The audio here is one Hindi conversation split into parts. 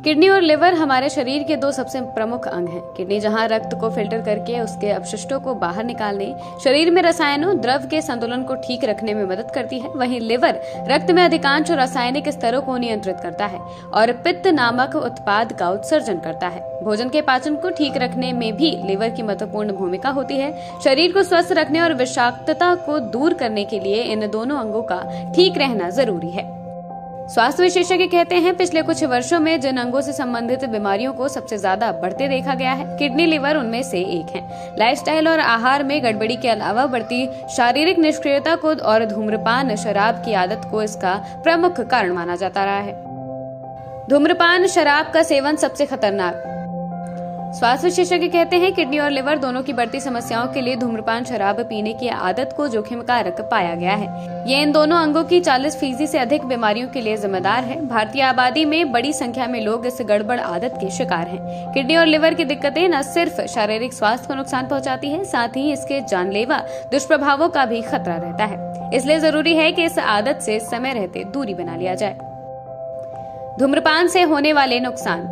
किडनी और लिवर हमारे शरीर के दो सबसे प्रमुख अंग हैं। किडनी जहां रक्त को फिल्टर करके उसके अपशिष्टों को बाहर निकालने, शरीर में रसायनों द्रव के संतुलन को ठीक रखने में मदद करती है, वहीं लिवर रक्त में अधिकांश रासायनिक स्तरों को नियंत्रित करता है और पित्त नामक उत्पाद का उत्सर्जन करता है। भोजन के पाचन को ठीक रखने में भी लिवर की महत्वपूर्ण भूमिका होती है। शरीर को स्वस्थ रखने और विषाक्तता को दूर करने के लिए इन दोनों अंगों का ठीक रहना जरूरी है। स्वास्थ्य विशेषज्ञ कहते हैं, पिछले कुछ वर्षों में जिन अंगों से संबंधित बीमारियों को सबसे ज्यादा बढ़ते देखा गया है, किडनी लिवर उनमें से एक है। लाइफस्टाइल और आहार में गड़बड़ी के अलावा बढ़ती शारीरिक निष्क्रियता को और धूम्रपान, शराब की आदत को इसका प्रमुख कारण माना जाता रहा है। धूम्रपान, शराब का सेवन सबसे खतरनाक। स्वास्थ्य विशेषज्ञ कहते हैं, किडनी और लिवर दोनों की बढ़ती समस्याओं के लिए धूम्रपान, शराब पीने की आदत को जोखिम कारक पाया गया है। ये इन दोनों अंगों की 40% से अधिक बीमारियों के लिए जिम्मेदार है। भारतीय आबादी में बड़ी संख्या में लोग इस गड़बड़ आदत के शिकार हैं। किडनी और लिवर की दिक्कतें न सिर्फ शारीरिक स्वास्थ्य को नुकसान पहुंचाती है, साथ ही इसके जानलेवा दुष्प्रभावों का भी खतरा रहता है। इसलिए जरूरी है कि इस आदत से समय रहते दूरी बना लिया जाए। धूम्रपान से होने वाले नुकसान।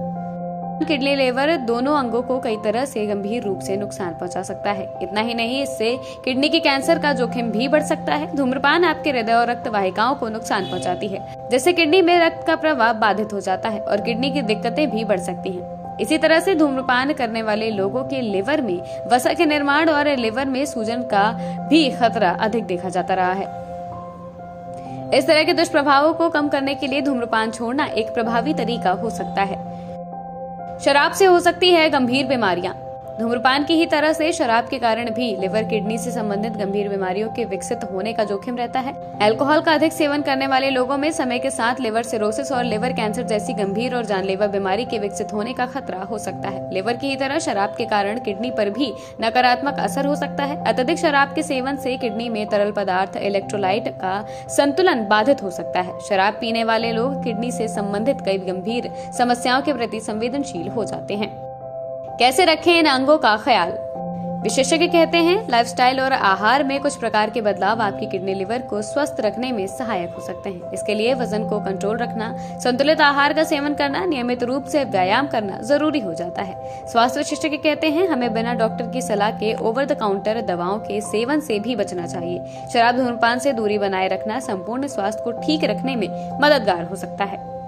किडनी लिवर दोनों अंगों को कई तरह से गंभीर रूप से नुकसान पहुंचा सकता है। इतना ही नहीं, इससे किडनी के कैंसर का जोखिम भी बढ़ सकता है। धूम्रपान आपके हृदय और रक्त वाहिकाओं को नुकसान पहुंचाती है, जिससे किडनी में रक्त का प्रवाह बाधित हो जाता है और किडनी की दिक्कतें भी बढ़ सकती हैं। इसी तरह से धूम्रपान करने वाले लोगों के लिवर में वसा के निर्माण और लिवर में सूजन का भी खतरा अधिक देखा जाता रहा है। इस तरह के दुष्प्रभावों को कम करने के लिए धूम्रपान छोड़ना एक प्रभावी तरीका हो सकता है। शराब से हो सकती है गंभीर बीमारियां। धूम्रपान की ही तरह से शराब के कारण भी लिवर, किडनी से संबंधित गंभीर बीमारियों के विकसित होने का जोखिम रहता है। अल्कोहल का अधिक सेवन करने वाले लोगों में समय के साथ लिवर सिरोसिस और लिवर कैंसर जैसी गंभीर और जानलेवा बीमारी के विकसित होने का खतरा हो सकता है। लिवर की ही तरह शराब के कारण किडनी पर भी नकारात्मक असर हो सकता है। अत्यधिक शराब के सेवन से किडनी में तरल पदार्थ इलेक्ट्रोलाइट का संतुलन बाधित हो सकता है। शराब पीने वाले लोग किडनी से संबंधित कई गंभीर समस्याओं के प्रति संवेदनशील हो जाते हैं। कैसे रखें इन अंगों का ख्याल? विशेषज्ञ कहते हैं, लाइफस्टाइल और आहार में कुछ प्रकार के बदलाव आपकी किडनी लिवर को स्वस्थ रखने में सहायक हो सकते हैं। इसके लिए वजन को कंट्रोल रखना, संतुलित आहार का सेवन करना, नियमित रूप से व्यायाम करना जरूरी हो जाता है। स्वास्थ्य विशेषज्ञ कहते हैं, हमें बिना डॉक्टर की सलाह के ओवर द काउंटर दवाओं के सेवन से भी बचना चाहिए। शराब, धूम्रपान से दूरी बनाए रखना संपूर्ण स्वास्थ्य को ठीक रखने में मददगार हो सकता है।